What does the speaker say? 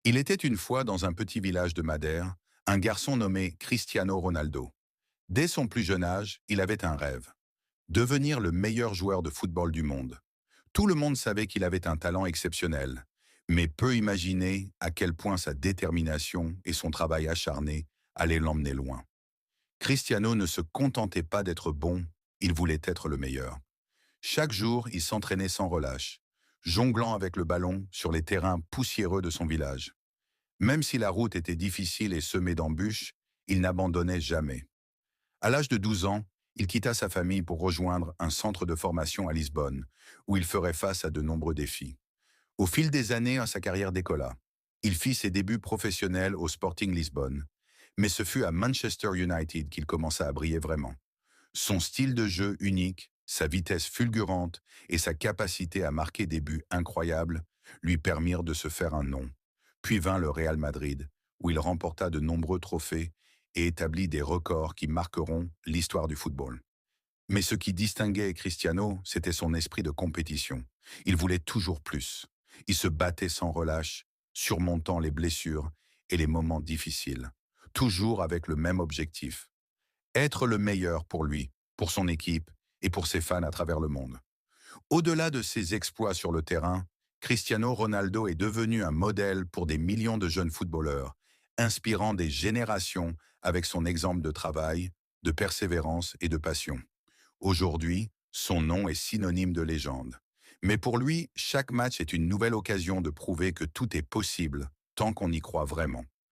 Il était une fois dans un petit village de Madère, un garçon nommé Cristiano Ronaldo. Dès son plus jeune âge, il avait un rêve, devenir le meilleur joueur de football du monde. Tout le monde savait qu'il avait un talent exceptionnel, mais peu imaginer à quel point sa détermination et son travail acharné allaient l'emmener loin. Cristiano ne se contentait pas d'être bon, il voulait être le meilleur. Chaque jour, il s'entraînait sans relâche, jonglant avec le ballon sur les terrains poussiéreux de son village. Même si la route était difficile et semée d'embûches, il n'abandonnait jamais. À l'âge de 12 ans, il quitta sa famille pour rejoindre un centre de formation à Lisbonne, où il ferait face à de nombreux défis. Au fil des années, sa carrière décolla. Il fit ses débuts professionnels au Sporting Lisbonne, mais ce fut à Manchester United qu'il commença à briller vraiment. Son style de jeu unique, sa vitesse fulgurante et sa capacité à marquer des buts incroyables lui permirent de se faire un nom. Puis vint le Real Madrid, où il remporta de nombreux trophées et établit des records qui marqueront l'histoire du football. Mais ce qui distinguait Cristiano, c'était son esprit de compétition. Il voulait toujours plus. Il se battait sans relâche, surmontant les blessures et les moments difficiles, toujours avec le même objectif: être le meilleur pour lui, pour son équipe et pour ses fans à travers le monde. Au-delà de ses exploits sur le terrain, Cristiano Ronaldo est devenu un modèle pour des millions de jeunes footballeurs, inspirant des générations avec son exemple de travail, de persévérance et de passion. Aujourd'hui, son nom est synonyme de légende. Mais pour lui, chaque match est une nouvelle occasion de prouver que tout est possible tant qu'on y croit vraiment.